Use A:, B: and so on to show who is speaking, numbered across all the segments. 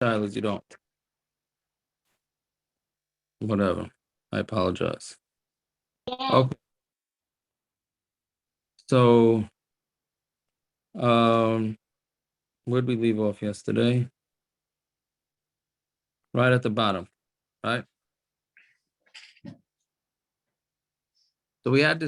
A: Silas, you don't. Whatever. I apologize. Okay. So, where'd we leave off yesterday? Right at the bottom, right? So we had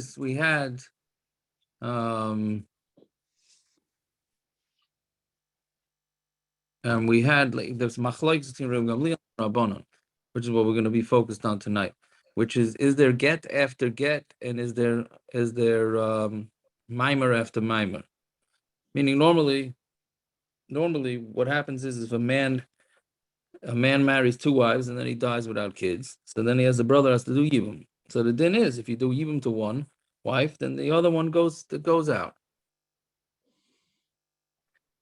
A: like there's Machlokes between R Gamliel and Rabanan, which is what we're going to be focused on tonight. Which is there get after get, and is there mamar after mamar? Meaning normally what happens is if a man marries two wives and then he dies without kids, so then he has a brother has to do yivama. So the din is if you do yivama to one wife, then the other one goes out.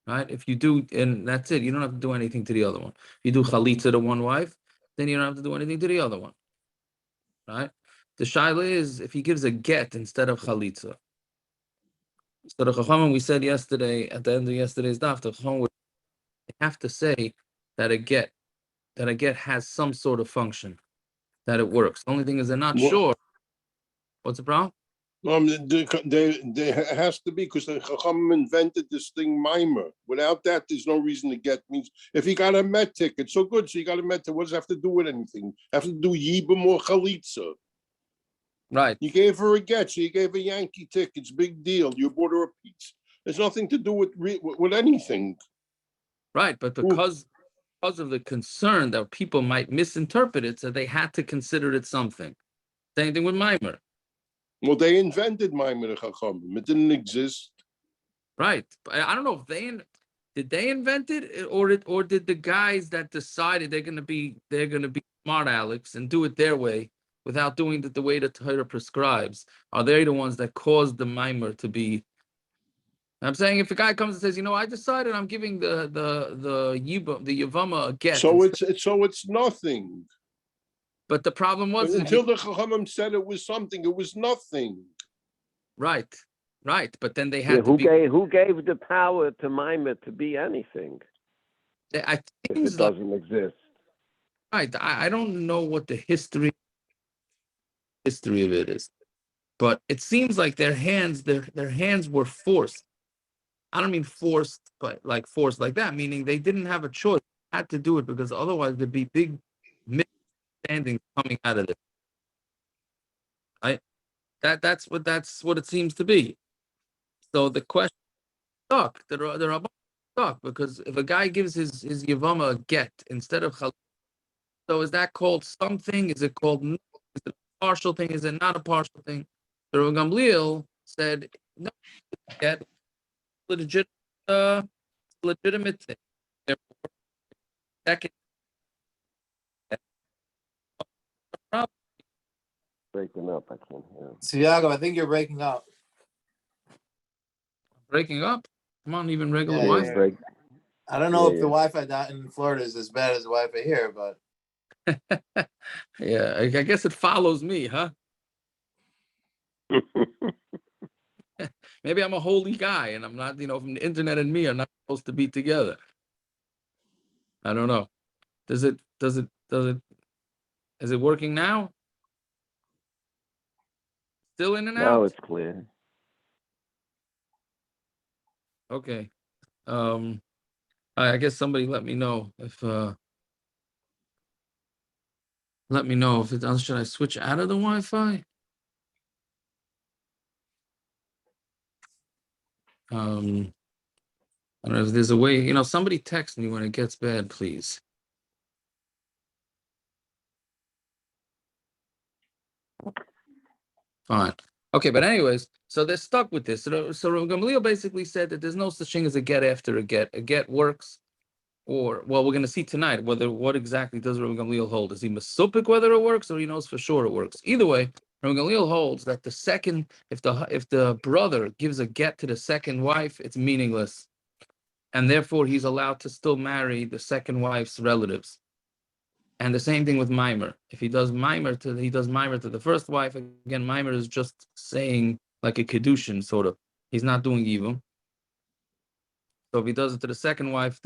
A: Right? If you do, and that's it, you don't have to do anything to the other one. If you do chalitza to one wife, then you don't have to do anything to the other one. Right? The shaila is if he gives a get instead of chalitza. So the chachamim we said yesterday at the end of yesterday's daf, the chachamim would have to say that a get has some sort of function, that it works. The only thing is they're not sure. What's the problem?
B: There has to be, because the Chacham invented this thing, mamar. Without that, there's no reason to get. Means if he got a Met ticket, so good, so you got a Met ticket. What does it have to do with anything? Have to do yibam or chalitza.
A: Right.
B: You gave her a get, so you gave her Yankee tickets. Big deal. You bought her a pizza. There's nothing to do with anything.
A: Right, but because of the concern that people might misinterpret it, so they had to consider it something. Same thing with mamar.
B: Well, they invented mamar chachamim. It didn't exist.
A: Right. I don't know if did they invent it, or did the guys that decided they're gonna be smart Alex and do it their way without doing it the way the Torah prescribes? Are they the ones that caused the mamar to be? I'm saying if a guy comes and says, I decided I'm giving the yivama a get.
B: So it's nothing.
A: But the problem was
B: until the Chachamim said it was something, it was nothing.
A: Right. But then they had
C: who gave the power to mamar to be anything?
A: If
C: it doesn't exist.
A: Right. I don't know what the history of it is, but it seems like their hands were forced. I don't mean forced, but like forced like that, meaning they didn't have a choice. They had to do it because otherwise there'd be big misunderstandings coming out of this. Right? That's what it seems to be. So the question stuck. The Rabban stuck because if a guy gives his yivama a get instead of chalitza, so is that called something? Is it called? Is it a partial thing? Is it not a partial thing? The R Gamliel said no, get legitimate thing. Therefore, second.
C: Breaking up, I can't hear.
D: Siago, I think you're breaking up.
A: Breaking up? Come on, even regular Wi-Fi.
D: I don't know if the Wi-Fi down in Florida is as bad as the Wi-Fi here, but
A: yeah, I guess it follows me, huh? Maybe I'm a holy guy, and I'm not. From the internet and me are not supposed to be together. I don't know. Is it working now? Still in and out?
C: Now it's clear.
A: Okay. I guess somebody let me know if should I switch out of the Wi-Fi? I don't know if there's a way, somebody text me when it gets bad, please. Fine. Okay, but anyways, so they're stuck with this. So Rav Gamliel basically said that there's no such thing as a get after a get. A get works, we're going to see tonight what exactly does Rav Gamliel hold. Is he mesupik whether it works, or he knows for sure it works? Either way, Rav Gamliel holds that the second, if the brother gives a get to the second wife, it's meaningless, and therefore he's allowed to still marry the second wife's relatives. And the same thing with mamar. If he does mamar to the first wife, again, mamar is just saying like a kedushin sort of. He's not doing yivum. So if he does it to the second wife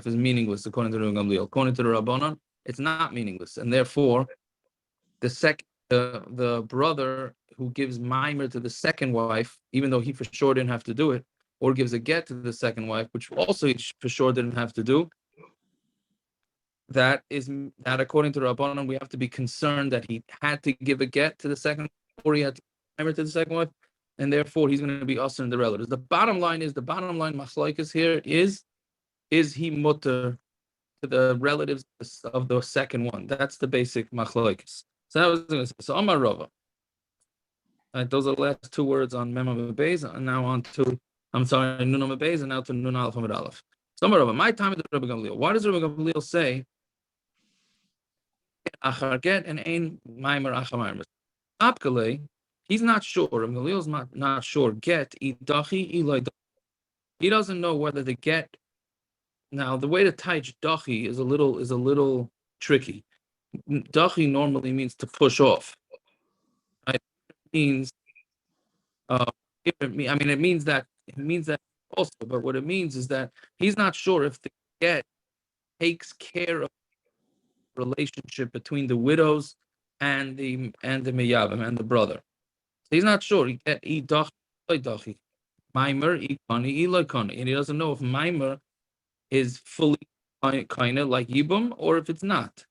A: is meaningless according to the Gamliel. According to the Rabbanan, it's not meaningless, and therefore the brother who gives mamar to the second wife, even though he for sure didn't have to do it, or gives a get to the second wife, which also he for sure didn't have to do, that according to Rabbanan, we have to be concerned that he had to give a get to the second, or he had to give mamar to the second wife, and therefore he's going to be usher in the relatives. The bottom line Machlokes here is he mutter to the relatives of the second one? That's the basic Machlokes. So that was going to say. So Amar Rava. Those are the last two words on Mem Amud Beis, and now on to Nun Amud Beis, and now to Nun Aleph Amud Aleph. So Amar Rava. My time is Rabbi Gamliel. Why does Rabbi Gamliel say Achar get and Ein Maimer Achar Maimer? Apkale, he's not sure. Rabbi Gamliel's not sure. Get idachi ilai. He doesn't know whether the get. Now the way to teach dachi is a little tricky. Dachi normally means to push off. Right? It means it means that also, but what it means is that he's not sure if the get takes care of the relationship between the widows and the miyavim and the brother. So he's not sure. He mamar ikani, and he doesn't know if mamar is fully kind of like yibum or if it's not.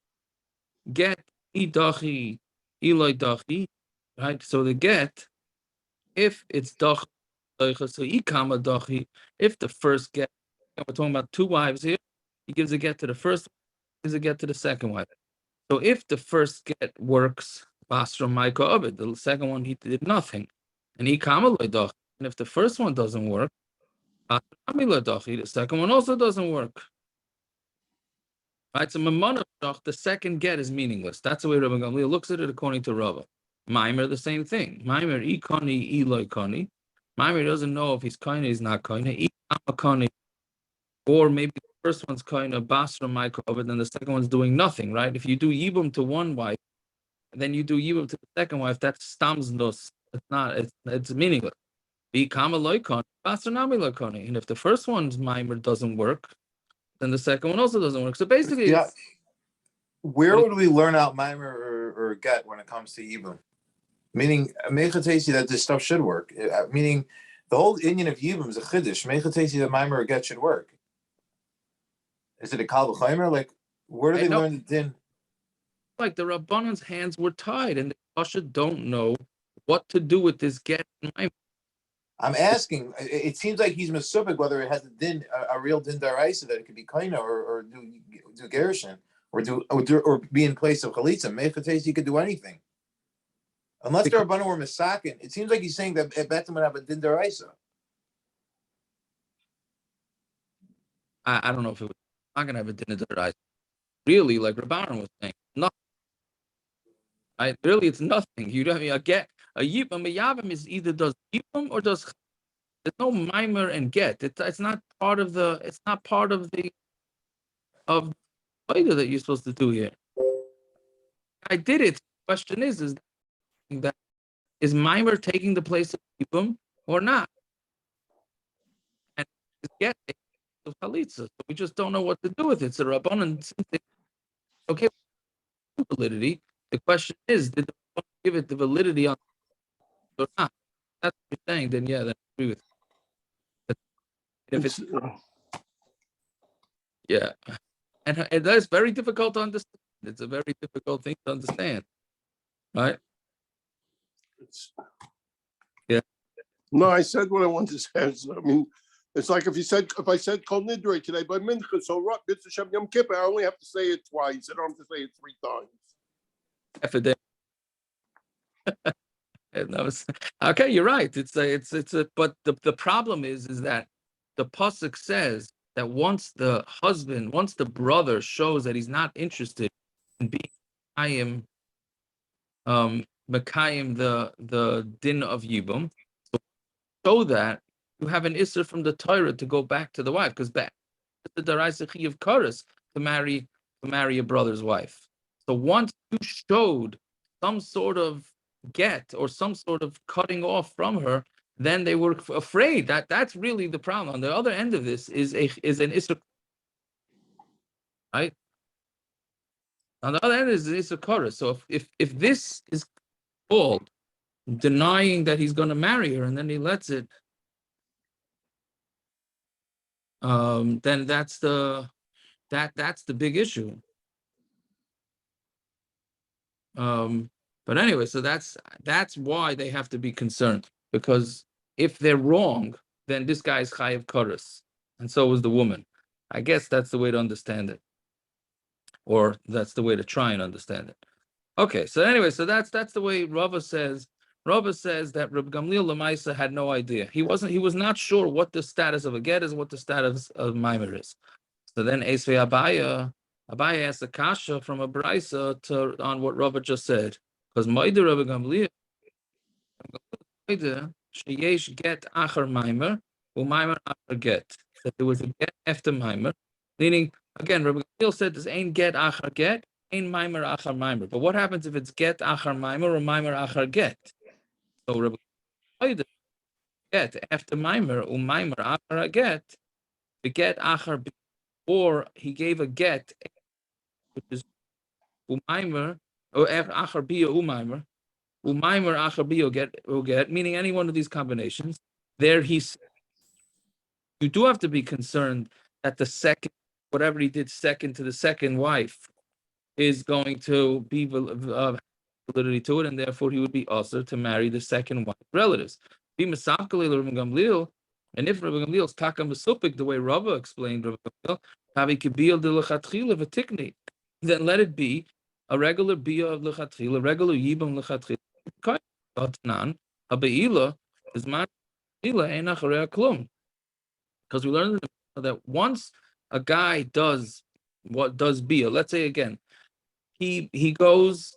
A: Get idachi ilai dachi, right? So the get, if it's dach, so ikama dachi, if the first get, we're talking about two wives here, he gives a get to the first, gives a get to the second wife. So if the first get works, basra maika of it, the second one he did nothing, and ikama dachi, and if the first one doesn't work, the second one also doesn't work. Right, so mamar, the second get is meaningless. That's the way Rabbi Gamliel looks at it according to Rava. Maimer, the same thing. Maimer, ikani, iloi kani. Maimer doesn't know if he's kind, he's not kind. Ikama or maybe the first one's kind of basra maikov, and then the second one's doing nothing, right? If you do yibum to one wife, and then you do yibum to the second wife, that's stamznos. It's not. It's meaningless. Ikama loikani, basra nami loikani. And if the first one's maimer doesn't work, then the second one also doesn't work. So basically,
D: Yeah. Where would we learn out Maimer or get when it comes to Yibum? Meaning, Mechatesi that this stuff should work. Meaning, the whole Indian of Yibum is a chiddush. Mechatesi that Maimer or get should work. Is it a Kal V'Chaimer? Like, where do they learn the din?
A: Like the Rabbanan's hands were tied, and the Pasha don't know what to do with this get.
D: I'm asking. It seems like he's mesupik whether it has a din, a real din daraisa that it could be kaina or do gerushin or be in place of chalitza. Mechatesi he could do anything. Unless the Rabbanan were misakin, it seems like he's saying that Betzim would have a din daraisa.
A: I don't know if it was not going to have a din daraisa. Really, like Rabbanan was saying, nothing. Right? Really, it's nothing. You don't a get a yivama. Yavim is either does yivam or does. There's no mimer and get. It's not part of the. It's not part of the Abaya that you're supposed to do here. I did it. The question is that is mimer taking the place of yibum or not? And get of chalitza. So we just don't know what to do with it. So Rabbanan, okay, validity. The question is, did the Rabbanan give it the validity on or not? That's what you're saying. Then yeah, then I agree with you. If it's yeah, and that's very difficult to understand. It's a very difficult thing to understand, right? Yeah.
B: No, I said what I wanted to say. I mean, it's like if I said Kol Nidre today by Mincha, so Mitzvah Shem Yom Kippur, I only have to say it twice. I don't have to say it 3 times.
A: Epidemic. Okay, you're right. It's but the problem is that the pasuk says that once the brother shows that he's not interested in being Mekayim the din of Yibum, so that you have an issur from the Torah to go back to the wife, because back the daraisa of Karas to marry a brother's wife. So once you showed some sort of get or some sort of cutting off from her, then they were afraid. That's really the problem. On the other end of this is an Isra, right? On the other end is an Isra. So if this is called denying that he's going to marry her, and then he lets it, then that's the big issue. But anyway, so that's why they have to be concerned, because if they're wrong, then this guy's chayiv koros, and so was the woman. I guess that's the way to understand it, or that's the way to try and understand it. Okay, so anyway, so that's the way Rava says. Rava says that Reb Gamliel Lamaisa had no idea. He was not sure what the status of a get is, what the status of mamar is. So then Esvei Abaya asked a kasha from a brisa on what Rava just said, because Ma'ida Reb Gamliel sheyesh get achar mamar u'mamar achar get, that there was a get after mamar, meaning again Reb Gamliel said this ain't get achar get, ain't mamar achar mamar. But what happens if it's get achar mamar or mamar achar get? So Reb Gamliel get after mamar u'mamar achar get, the get achar, or he gave a get, which is umaimer, or achar biyah umaimer, umaimer achar biyah get, meaning any one of these combinations. There you do have to be concerned that the second, whatever he did second to the second wife, is going to be validity to it, and therefore he would be also to marry the second wife relatives. Be misakali Rabbi Gamliel, and if Rabbi Gamliel's takam besupik, the way Rava explained Rabbi Gamliel, havi kibil de lechatchila v'tikni, then let it be a regular biyah of lechatchila, regular yibam lechatchila. Nan habeila is man enach harei klum, because we learned that once a guy does biyah, let's say again, he goes,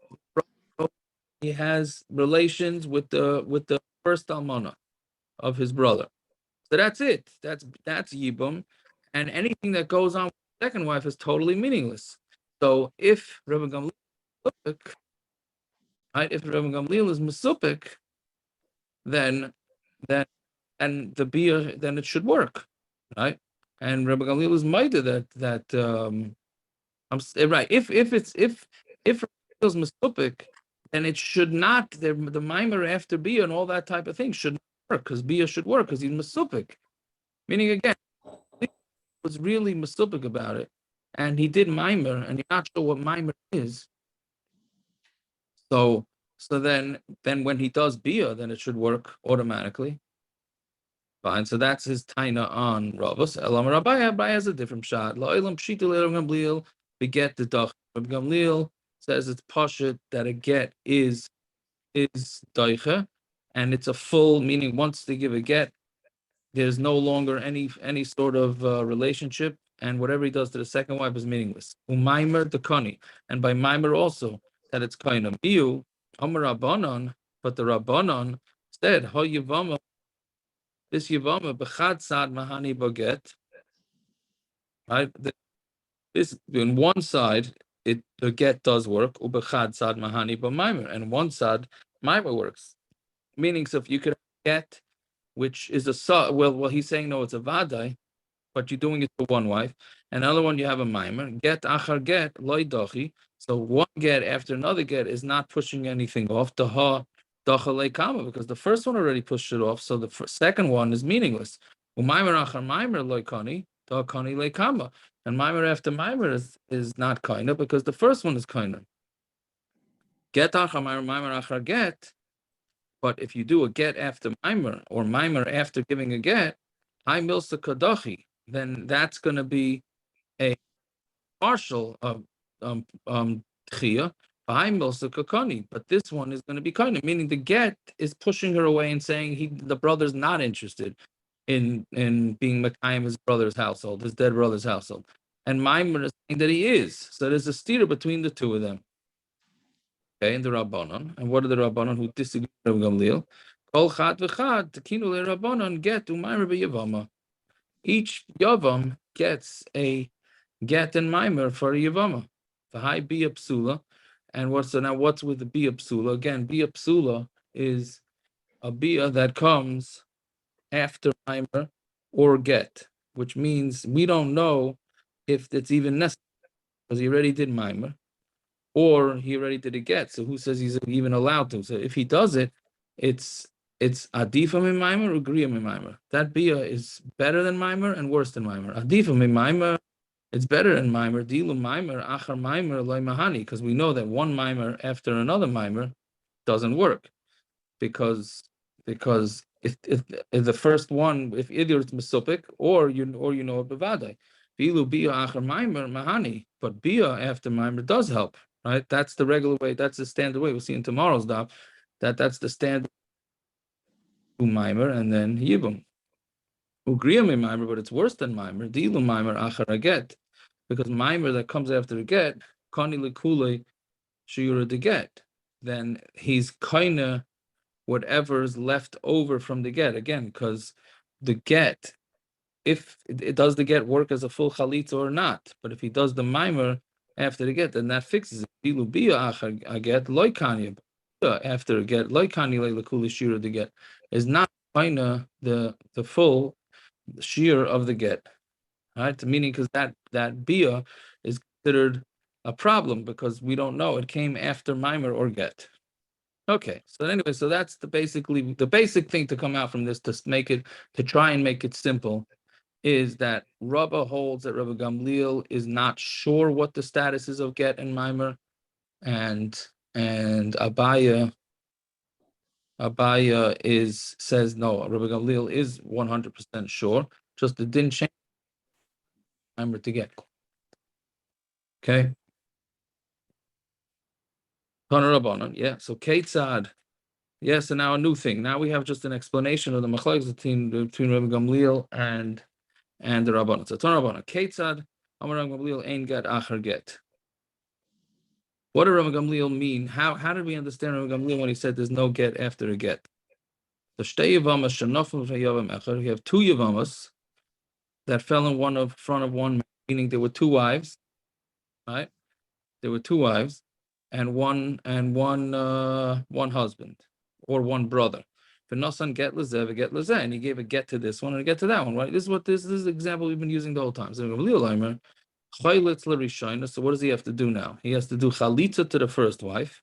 A: he has relations with the first almana of his brother. So that's it. That's yibum, and anything that goes on with the second wife is totally meaningless. So if Rabbi Gamliel, right, if Rabbi Gamliel is mesupik, then and the biyah, then it should work, right? And Rabbi Gamliel is maida that I'm right. If Rabbi Gamliel is mesupik, then it should not, the mamar after biyah and all that type of thing should not work, because biyah should work because he's mesupik. Meaning again, he was really mesupik about it, and he did mamar, and you're not sure what mamar is. So then when he does biyah, then it should work automatically. Fine. So that's his taina on Ravos. Elam Abaya has a different shot. Lo'ilam pshita le'Rab Gamliel beget the dach. Rab Gamliel says it's pashut that a get is doicha, and it's a full, meaning once they give a get, there's no longer any sort of relationship, and whatever he does to the second wife is meaningless. Umaimer the kani, and by maimer also that it's kind of biu amar Rabbanan, but the Rabbanan said ha yivama, this yivama b'chad sad mahani baget, right? This in one side the get does work, ubechad sad mahani b'maimer, and one side maimer works. Meaning, so if you could get, which is well, he's saying no, it's a vadai, but you're doing it for one wife. Another one, you have a maimer. Get achar get loy dochi. So one get after another get is not pushing anything off. Daha dacha leikama, because the first one already pushed it off. So the second one is meaningless. Umaimer achar maimer loy kani, da kani leikama. And maimer after maimer is not kind of, because the first one is kind of. Get achar maimer achar get. But if you do a get after maimer, or maimer after giving a get, I milsa kadachi, then that's going to be a partial tchiyah. Behind milsa kakani, but this one is going to be kind of, meaning the get is pushing her away and saying the brother's not interested in being Mekayim his brother's household, his dead brother's household, and maimer is saying that he is. So there's a steer between the two of them. Okay, in the Rabbanon. And what are the Rabbanon who disagree with Gamliel? Kol chad v'chad, tekinu le Rabbanon, get umaymer b'yivama. Each yavam gets a get and maimer for a yivama. The high biyah psula. And what's with the biyah psula? Again, biyah psula is a biyah that comes after mimer or get, which means we don't know if it's even necessary because he already did mimer or he already did a get. So who says he's even allowed to? So if he does it, it's adifa min mimer or griya min mimer. That biyah is better than mimer and worse than mimer. Adifa min mimer, it's better than mimer. Dilu mimer, achar mimer, loy mahani, because we know that one mimer after another mimer doesn't work because if the first one, if either it's mesupik or you know bevadai. Bilu biyah achar mimer mahani, but biyah after mimer does help, right? That's the regular way. That's the standard way. We'll see in tomorrow's daf that's the standard mimer and then yibum. Ugriya mi mimer, but it's worse than mimer. Dilu mimer achar aget, because mimer that comes after a get, kani lekule shiura de get, then he's kinda whatever's left over from the get again, because the get, if it does the get work as a full chalitza or not, but if he does the mimer after the get, then that fixes it. Dilu biyah achar aget loy kani after a get loy kani lekule shiura de get is not kinda the full shear of the get, right? Meaning because that biyah is considered a problem because we don't know it came after mimer or get. Okay, so anyway, so that's the basic thing to come out from this to try and make it simple is that Rabba holds that Rabba Gamliel is not sure what the status is of get and mimer, and Abaya says no. Rabba Gamliel is 100% sure. Just it didn't change mimer to get. Okay. Tana Rabbanan, yeah. So Ketzad, yes, and now a new thing. Now we have just an explanation of the Machlokes between Rabbi Gamliel and the Rabbanan. So Tana Rabbanan, Ketzad, Amar Rabbi Gamliel ain't get achar get. What did Rabbi Gamliel mean? How did we understand Rabbi Gamliel when he said there's no get after a get? The shtei yivamas shenofel v'yavam echad. We have two yivamas that fell in front of one, meaning there were two wives, right? There were two wives, and one husband or one brother. V'nosan get lezeh, get lezeh, and he gave a get to this one and a get to that one, right? This is the example we've been using the whole time. So so what does he have to do now? He has to do chalitza to the first wife,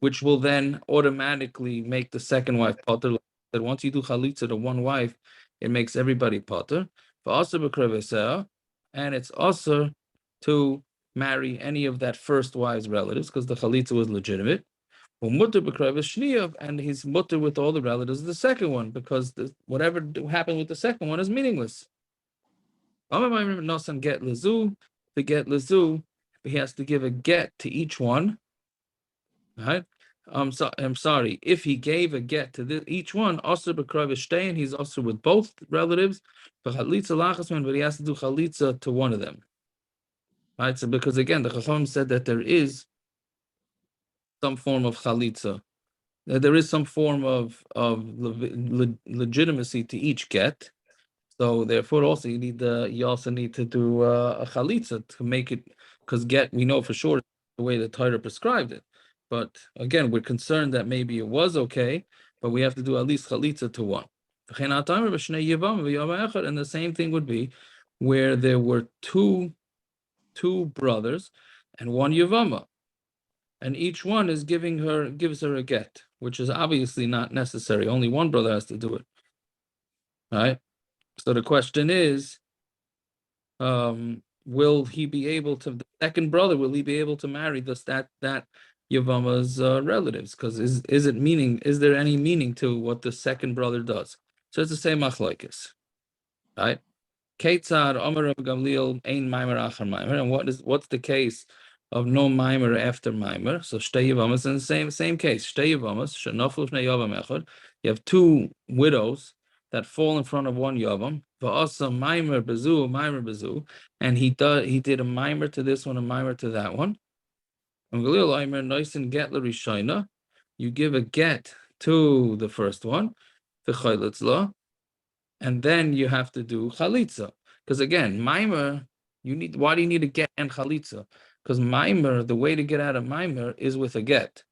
A: which will then automatically make the second wife potter. That once you do chalitza to one wife, it makes everybody potter. And it's also to marry any of that first wife's relatives because the chalitza was legitimate. And he's mutter with all the relatives of the second one because whatever happened with the second one is meaningless. Get lezu, to get lezu, he has to give a get to each one. Right? I'm sorry. If he gave a get to each one, also b'krav he's also with both relatives. But he has to do chalitza to one of them. Right? So because again, the Chacham said that there is some form of chalitza. There is some form of legitimacy to each get. So therefore, also you also need to do a chalitza to make it, because get we know for sure the way the Torah prescribed it. But again, we're concerned that maybe it was okay, but we have to do at least chalitza to one. And the same thing would be where there were two brothers and one yivama, and each one gives her a get, which is obviously not necessary. Only one brother has to do it. All right. So the question is, will he be able to, the second brother, will he be able to marry that Yevama's relatives? Because is there any meaning to what the second brother does? So it's the same machlokes, right? Ketzad Amar Rabbi Gamliel ein mimer achar mimer, and what's the case of no mimer after mimer? So shtei Yevamas in the same case. Shtei Yevamas shenoflu fnei yavam echad. You have two widows that fall in front of one yavam. Va'asa mimer bezu, and he did a mimer to this one, a mimer to that one. And Gamliel Aimer noisen get l'rishayna. You give a get to the first one, the chalitza, and then you have to do chalitza. Because again, mimer, why do you need a get and chalitza? Because mimer, the way to get out of mimer is with a get.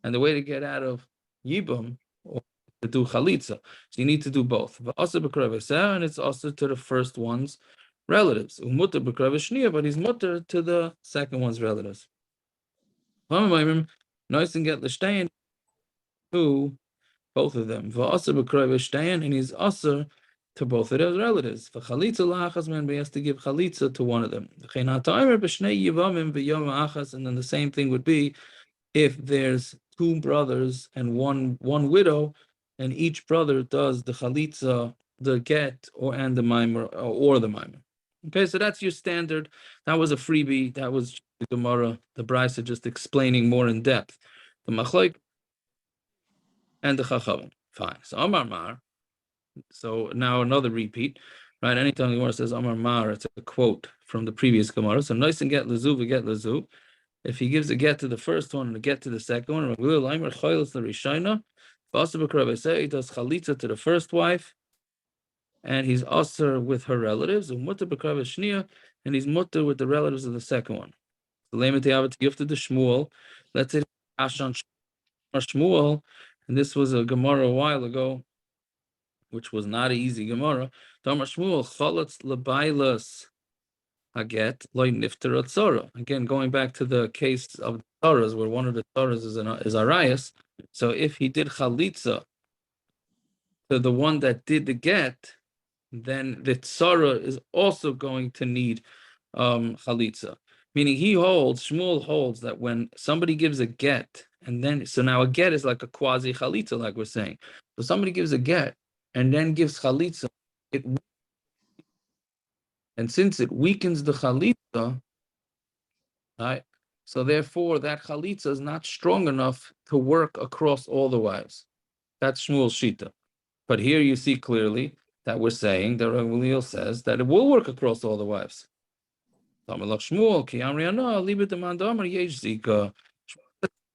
A: And the way to get out of yibum, or to do chalitza. So you need to do both. And it's also to the first one's relatives. But he's mutter to the second one's relatives. Nice and get l'shtein to both of them. And he's usher to both of those relatives. For chalitza la'achas man, he has to give chalitza to one of them. And then the same thing would be if there's two brothers and one widow, and each brother does the chalitza, the get, and the mamar, or the mamar. Okay, so that's your standard. That was a freebie. That was the Gemara, the Brisa, just explaining more in depth the Machlokes and the Chachamim. Fine. So Amar Mar. So now another repeat, right? Anytime the Gemara says Amar Mar, it's a quote from the previous Gemara. So nice and get lezu, we get lezu. If he gives a get to the first one and a get to the second one, he does chalitza to the first wife, and he's aser with her relatives, and he's mutter with the relatives of the second one. So the Shmuel, let's say Shmuel, and this was a Gemara a while ago, which was not an easy Gemara. Tamar Shmuel chalatz lebailas haget loy nifter tzara. Again, going back to the case of the tzaras, where one of the tzaras is Arias. So if he did chalitza to the one that did the get, then the tzara is also going to need chalitza. Meaning Shmuel holds that when somebody gives a get, and then, so now a get is like a quasi chalitza, like we're saying. So somebody gives a get and then gives chalitza, and since it weakens the chalitza, right? So therefore, that chalitza is not strong enough to work across all the wives. That's Shmuel's shita. But here you see clearly that we're saying that R Gamliel says that it will work across all the wives. Shmuel,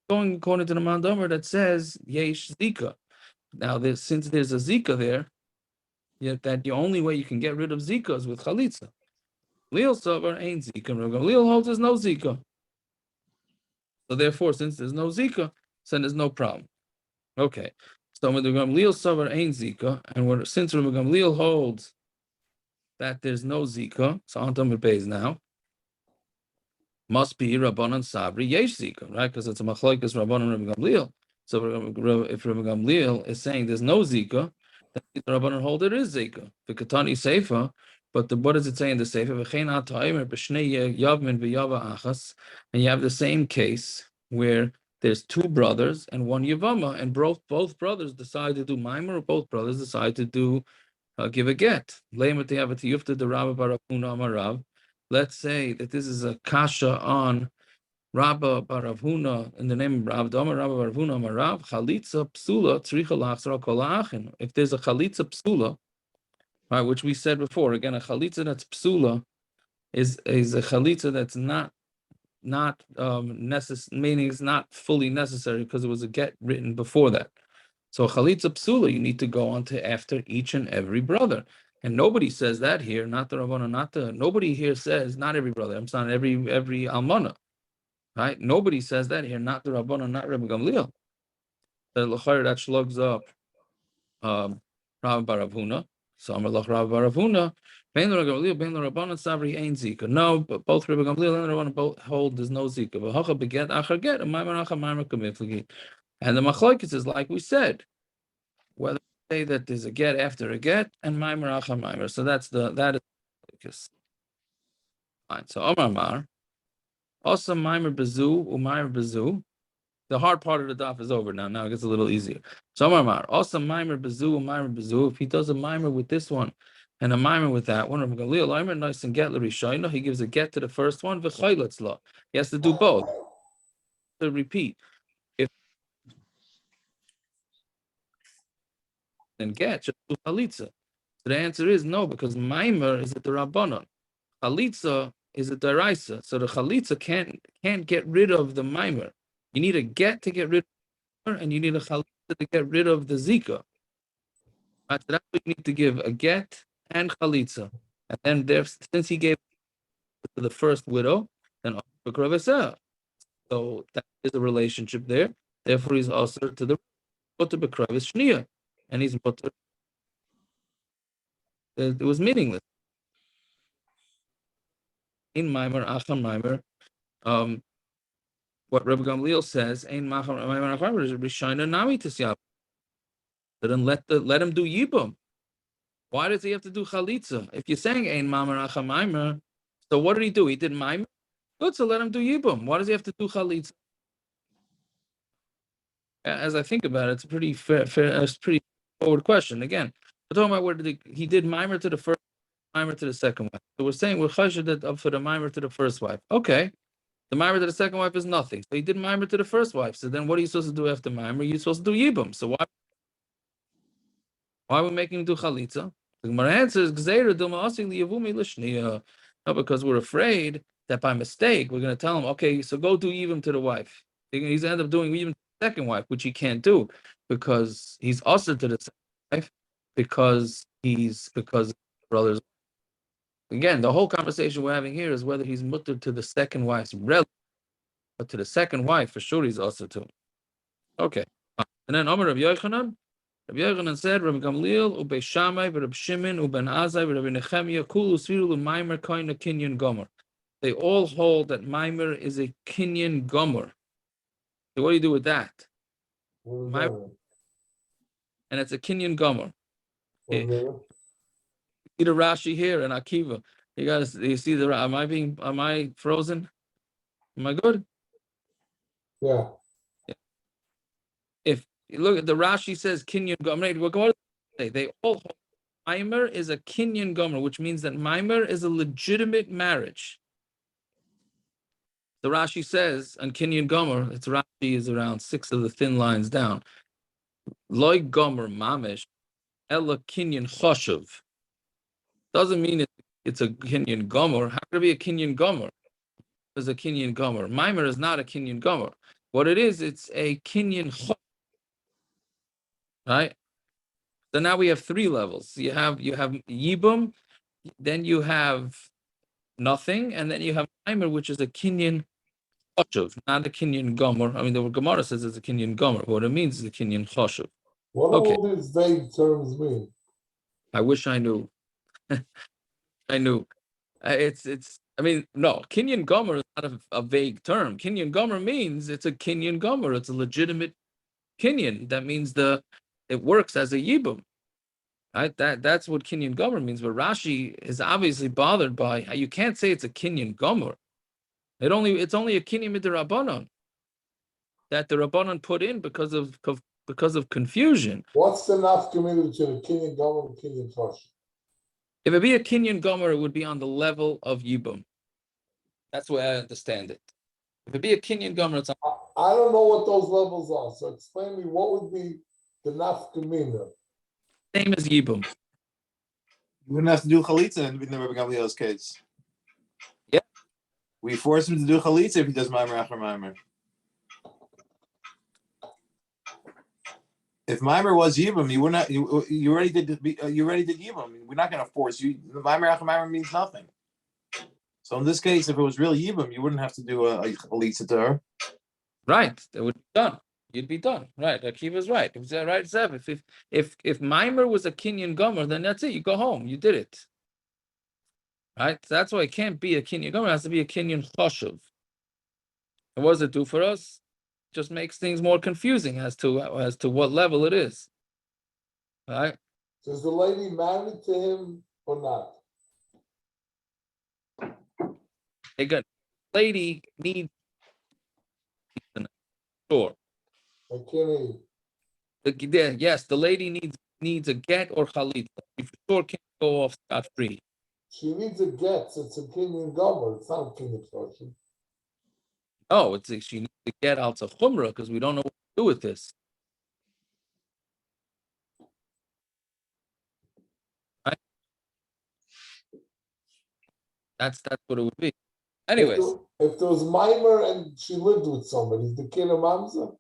A: going according to the mandamar that says yesh zikah. Now, since there's a zikah there, yet that the only way you can get rid of zikah is with chalitza. Leel savar ain't zikah. Leel holds there's no zikah. So therefore, since there's no zikah, then there's no problem. Okay. So when the Gamliel savar ain't zikah, and since the Gamliel holds that there's no zikah, so on Tamid Beis now, must be Rabbanan Sabri Yesh Zikah, right? Because it's a Machlokes Rabbanan Rabbi Gamliel. So if Rabbi Gamliel is saying there's no zikah, then the Rabbanan hold there is zikah. The Katani Seifa, but what does it say in the Seifa? And you have the same case where there's two brothers and one yivama, and both brothers decide to do mamar, or both brothers decide to do give a get. Let's say that this is a kasha on Rabba Baravhuna in the name of Rav Dama Rabba Baravhuna Marav chalitza psula tzricha lachzra kol ha'achin. If there's a chalitza psula, right, which we said before, again, a chalitza that's psula is a chalitza that's not necessary, meaning it's not fully necessary because it was a get written before that. So chalitza psula, you need to go on to after each and every brother. And nobody says that here, not the Rabbana, nobody here says, not every brother, I'm saying every almana, right? Nobody says that here, not the Rabbana, not Rabbi Gamliel. That shlugs up Rav Baravhuna. So Amalach Rav Baravhuna, Ben Gamliel, Ben Rabbana, Savri ain't zikah. No, but both Rabbi Gamliel and Rabbana both hold there's no zikah. But hacha beget achar get, and mamar achar mamar kamiflagi. And the Machlokes is like we said, whether say that there's a get after a get and mamar achar mamar. So that is fine. So Omar Mar, also mamar bezu umar bezu. The hard part of the daf is over now. Now it gets a little easier. So Omar Mar, also mamar bezu umar bezu. If he does a mamar with this one and a mamar with that one, nice and get l'rishayna, he gives a get to the first one. V'chayletzla. He has to do both. To repeat. And get just do chalitza. So the answer is no, because mamar is at the rabbanon. Chalitza is a deraisa. So the chalitza can't get rid of the mamar. You need a get to get rid of it, and you need a chalitza to get rid of the zikah. Right? So that's what you need to give, a get and chalitza. And then since he gave to the first widow, then so that is a relationship there. Therefore, he's also to the bekravis shniya. and he's mutter, it was meaningless. In mamar acham mamar, what R Gamliel says, "Ein mamar acham is rishayna nami tisyab." Then let him do yibum. Why does he have to do chalitza? If you're saying ein mamar acham mamar, so what did he do? He did mamar. Good, so let him do yibum. Why does he have to do chalitza? As I think about it, it's a pretty pretty forward question. Again, we're talking about where he did mimer to the first, mimer to the second wife. So we're saying we're chashed that up for the mimer to the first wife. Okay, the mimer to the second wife is nothing. So he did mimer to the first wife. So then, what are you supposed to do after mimer? You're supposed to do yibum. So why are we making him do chalitza? The Gemara answers, no, because we're afraid that by mistake we're going to tell him, okay, so go do yibum to the wife. He's going to end up doing yibum to the second wife, which he can't do because he's usher to the second wife because brothers. Again, the whole conversation we're having here is whether he's mutter to the second wife's relative, but to the second wife for sure he's usher to. Okay, and then Amar Rabbi Yochanan. Rabbi Yochanan said, Rabbi Gamliel, Ubei Shammai, Rabbi Shimon, Uben Azai, Rabbi Nechemia, Kulu Sviru, Maimer, Koina, Kinyan, Gomer. They all hold that Maimer is a Kinyan Gomer. So what do you do with that? Maimer, and it's a Kinyan Gomer. You see the Rashi here in Akiva. You see the. Am I frozen? Am I good?
E: Yeah.
A: If you look at the Rashi says Kinyan Gomer, they all hold Maimer is a Kinyan Gomer, which means that Maimer is a legitimate marriage. The Rashi says on Kinyan Gomer, its Rashi is around 6 of the thin lines down. Loi Gomer Mamish, Ella Kinyan Choshev. Doesn't mean it's a Kinyan Gomer. How could it be a Kinyan Gomer? It's a Kinyan Gomer. Maimer is not a Kinyan Gomer. What it is, it's a Kinyan Choshev. Right? So now we have 3 levels. You have Yibum, then you have nothing, and then you have Maimer, which is a Kinyan Choshev, not a Kinyan Gomer. I mean, the Gemara says it's a Kinyan Gomer. What it means is a Kinyan Choshev.
E: What
A: Okay.
E: all these vague terms mean?
A: I wish I knew. I knew. It's. I mean, no. Kinyan Gomer is not a vague term. Kinyan Gomer means it's a Kinyan Gomer. It's a legitimate Kinyan. That means it works as a Yibum. Right? That's what Kinyan Gomer means. But Rashi is obviously bothered by how you can't say it's a Kinyan Gomer. It's only a Kinyan Midrabanan that the Rabbanan put in because of confusion.
E: What's the nafkamina between a Kenyan Gomer and a Kenyan Tosh?
A: If it be a Kinyan Gomer, it would be on the level of Yibum. That's the way I understand it. If it be a Kinyan Gomer, it's on.
E: I don't know what those levels are. So explain me what would be the nafkamina.
A: Same as Yibum.
D: You wouldn't have to do chalitza in the Rabbi Gamliel's case.
A: Yeah.
D: We force him to do chalitza if he does mamar after mamar. If Maimer was Yibam, you wouldn't. You already did. You already did Yibam. We're not going to force you. Maimer after Maimer means nothing. So in this case, if it was really Yibam, you wouldn't have to do a chalitza to her.
A: Right, it would be done. You'd be done. Right, Akiva's right. If right, Zev. If Maimer was a Kinyan Gomer, then that's it. You go home. You did it. Right. That's why it can't be a Kinyan Gomer. It has to be a Kinyan Choshev. And what does it do for us? Just makes things more confusing as to what level it is. Right?
E: So is the lady married to him or not?
A: The lady needs sure.
E: I can't hear.
A: Yes, the lady needs a get or chalitza. You for sure can't go off scot-free.
E: She needs a get. It's a Kenyan Gomer. It's not a Kenyan Tosh.
A: Oh, she needs to get out of chumrah because we don't know what to do with this. Right? That's what it would be. Anyways,
E: If there was Maimer and she lived with somebody, is the kid a mamza?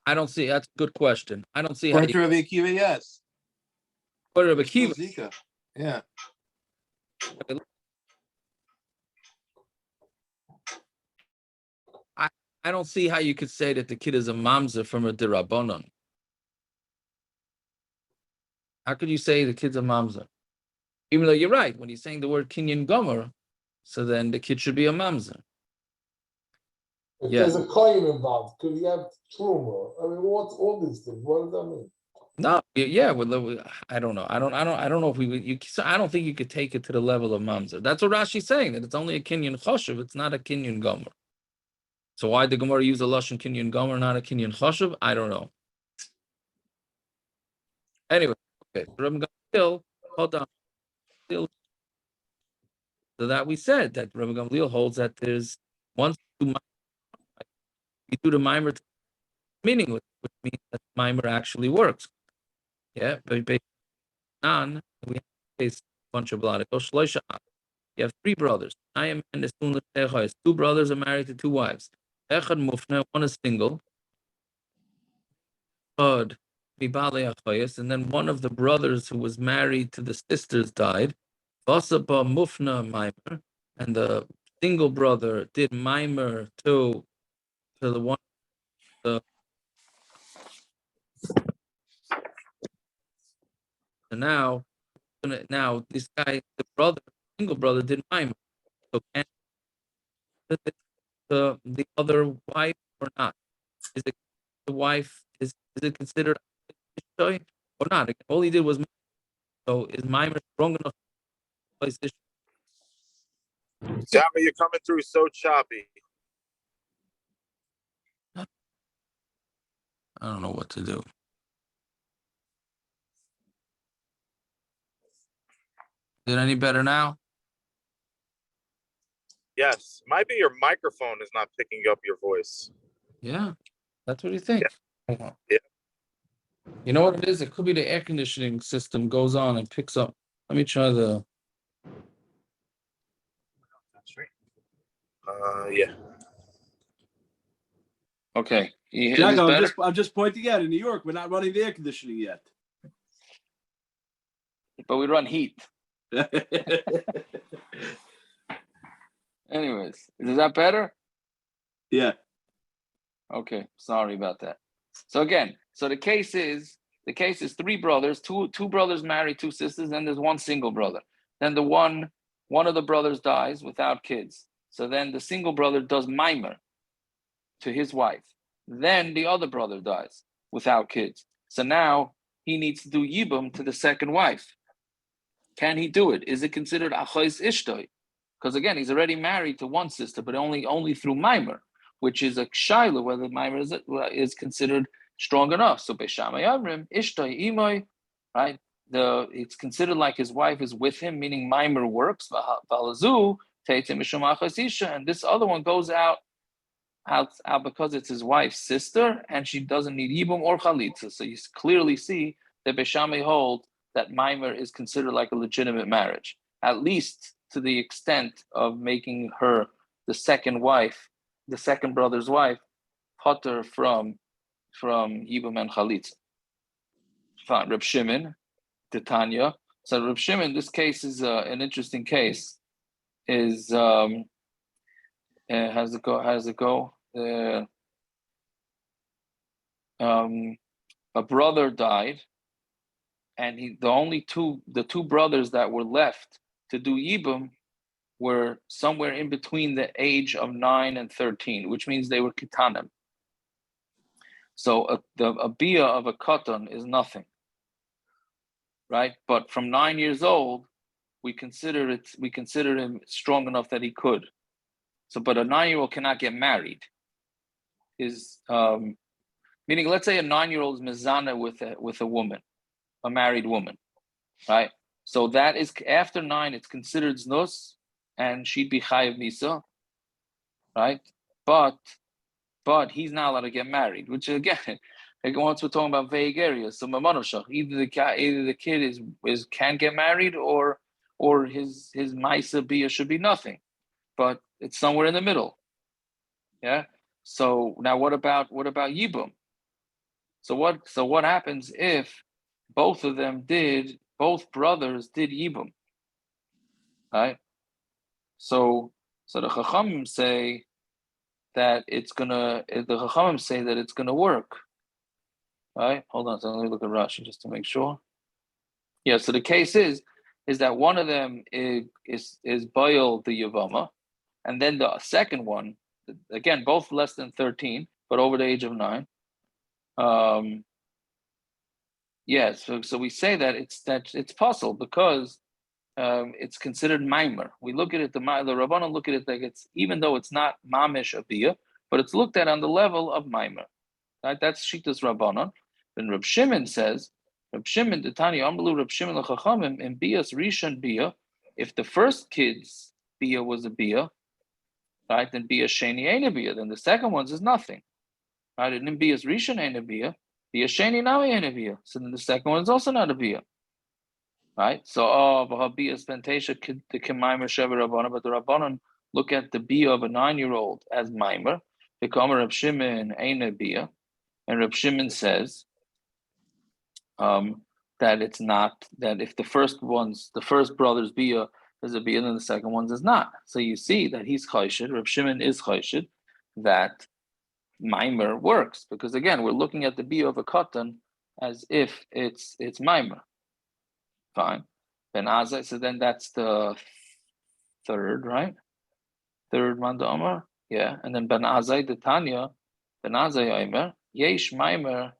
A: I don't see. That's a good question. I don't see how.
D: According to Rabbi Akiva, yes.
A: But Rabbi
D: Still
A: Akiva,
D: zikah. Yeah.
A: I don't see how you could say that the kid is a mamzer from a dirabonon. How could you say the kid's a mamzer? Even though you're right, when you're saying the word kinyan gomer, so then the kid should be a mamzer.
E: If
A: Yeah.
E: there's a coin involved, could he have truma? I mean, what's all these things? What does that mean?
A: No, yeah, well, I don't know. I don't know if we would. I don't think you could take it to the level of mamzer. That's what Rashi's saying. That it's only a kinyan choshev. It's not a kinyan gomer. So why the Gemara use a lashon kinyan gomer, not a kinyan choshev? I don't know. Anyway, okay. Rabbi Gamliel, hold on. So that we said that Rabbi Gamliel holds that there's once you do the mimer meaningless, which means that the mimer actually works. Yeah, but based on we have a bunch of blood. You have three brothers. I am and two brothers are married to two wives. One is single. And then one of the brothers who was married to the sisters died. And the single brother did mimer to the one. So now this guy, the single brother did mimer. So can the other wife or not? Is it the wife? Is it considered or not? All he did was so is mimer strong enough to place this?
F: Jama, you're coming through so choppy.
A: I don't know what to do. Is it any better now?
F: Yes, might be your microphone is not picking up your voice.
A: Yeah, that's what you think.
F: Yeah.
A: You know what it is? It could be the air conditioning system goes on and picks up. Let me try the.
F: Yeah.
A: Okay.
G: Jack, I'm just pointing out in New York, we're not running the air conditioning yet.
A: But we run heat. Anyways, is that better?
G: Yeah.
A: Okay, sorry about that. So again, the case is three brothers, two brothers marry two sisters, and there's one single brother. Then one of the brothers dies without kids. So then the single brother does mimer to his wife. Then the other brother dies without kids. So now he needs to do yibum to the second wife. Can he do it? Is it considered achois ishtoi? Because again, he's already married to one sister, but only through mimer, which is a shaila whether mimer is considered strong enough. So beishamay amrim ishtoi imoy, right? It's considered like his wife is with him, meaning mimer works. Valazu teitim mishum achois isha, and this other one goes out because it's his wife's sister, and she doesn't need yibum or chalitza. So you clearly see that beishamay hold that mimer is considered like a legitimate marriage, at least to the extent of making her the second wife, the second brother's wife, potter from yibum and chalitza. Fine, Reb Shimon, Titania. So Reb Shimon, this case is an interesting case. Is how's it go? A brother died, and the two brothers that were left to do yibum were somewhere in between the age of 9 and 13, which means they were kitanim. So a biyah of a katan is nothing, right? But from 9 years old, we consider him strong enough that he could. So, but a 9-year-old cannot get married. Meaning, let's say a 9-year-old is mezana with a woman, a married woman, right? So that is after 9, it's considered znus, and she'd be chayiv misa, right? But he's not allowed to get married, which again, once we're talking about vague areas, so mamanoshach, either the kid is can get married or his ma'isa biyah should be nothing, but it's somewhere in the middle. Yeah. So now what about yibum? So what happens if both brothers did yibum? Right? So the Chachamim say that it's gonna work. Right? Hold on, so let me look at Rashi just to make sure. Yeah, so the case is that one of them is boil the yivama, and then the second one, again, both less than 13, but over the age of 9. Yeah, so we say that it's possible because it's considered mamar. We look at it, the Rabbanan look at it like it's, even though it's not mamish of biyah, but it's looked at on the level of mamar. Right? That's Shitas Rabbanan. Then Reb Shimon says, Reb Shimon, the Tani Amru Reb Shimon l'Chachamim in Biyah's Rishon Biyah, if the first kid's Biyah was a Biyah, right, then Biyah Sheni ain't a Biyah, then the second one's is nothing. Right? And in Biyah's Rishon ain't a Biyah, Biyah Sheni now ain't a Biyah. So then the second one is also not a Biyah. Right? So Biyah Spentasha the Kemaimer Shever Rabbanan, but the Rabbanan look at the Biyah of a 9-year-old as Maimer. The Kamer Reb Shimon ain't a Biyah. And Reb Shimon says that it's not, that if the first brother's biyah is a biyah, then the second one's is not. So you see that he's chayshid, Reb Shimon is chayshid, that maimer works, because again, we're looking at the biyah of a katan as if it's maimer. Fine. Ben Azai, so then that's the third, right? Third Manda Omar, yeah. And then Ben Azai, the Tanya, Ben Azai Omer, Yesh maimer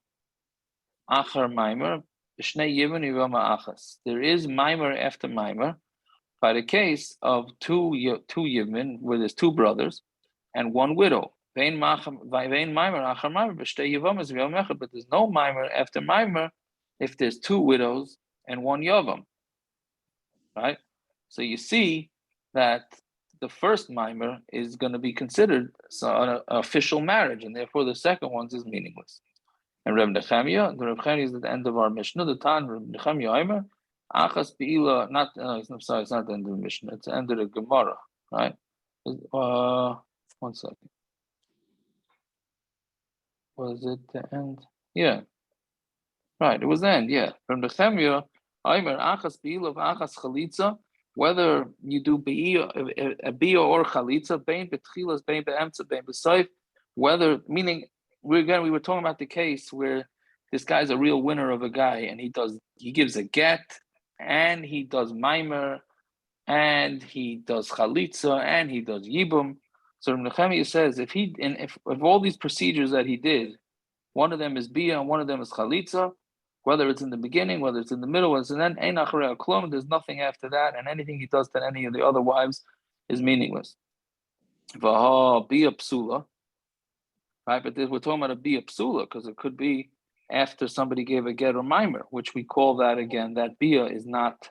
A: Achar Maimer, Shnei Yivin Yivama Achas. There is Maimer after Maimer, by the case of two Yivin, where there's 2 brothers and 1 widow. Vein Maimer Achar Maimer, B'shtei Yivamas Yivamechad, but there's no Maimer after Maimer if there's 2 widows and 1 Yavam. Right? So you see that the first Maimer is going to be considered an official marriage, and therefore the second one is meaningless. And Reb Nechemia, the Reb Nechemia is at the end of our Mishnah. The Tan Reb Nechemia Omer, Achas Beila. It's not the end of the Mishnah. It's the end of the Gemara, right? 1 second. Was it the end? Yeah, right. It was the end. Yeah, Reb Nechemia Omer, Achas Beila of Achas chalitza. Whether you do Biyah or chalitza, bein betchilas, bein beemtza, bein b'soif. Whether, meaning, we were talking about the case where this guy's a real winner of a guy, and he gives a get, and he does maimer, and he does chalitza, and he does yibum. So Nechemia says if all these procedures that he did, one of them is biyah and one of them is chalitza, whether it's in the beginning, whether it's in the middle, and then ein acharei klum, there's nothing after that, and anything he does to any of the other wives is meaningless. Vaha biyah psula. Right, but we're talking about a biyah psula because it could be after somebody gave a get or mimer, which we call that again. That biyah is not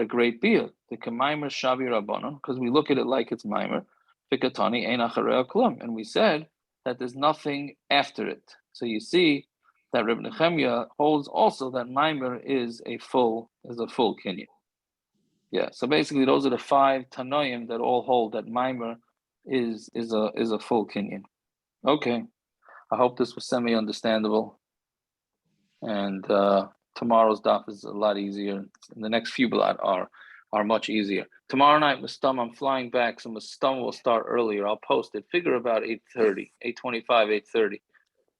A: a great biyah. The kemimer shavi rabbanon, because we look at it like it's mimer. Fikatani ein acharei klum, and we said that there's nothing after it. So you see that Reb Nechemia holds also that mimer is a full kinyan. Yeah. So basically, those are the 5 tanoim that all hold that mimer is a full kinyan. Okay, I hope this was semi-understandable, and tomorrow's daf is a lot easier, and the next few blot are much easier. Tomorrow night, Mustam, I'm flying back, so Mustam will start earlier. I'll post it, figure about 8:30, 8:25, 8:30.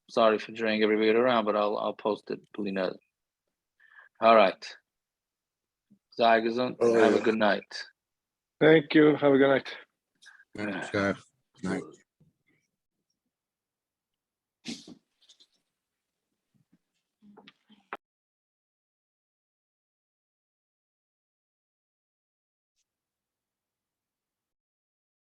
A: Sorry for dragging everybody around, but I'll post it. All right. Zagazun, have a good night.
H: Thank you. Have a good night.
B: Thanks, guys. Night.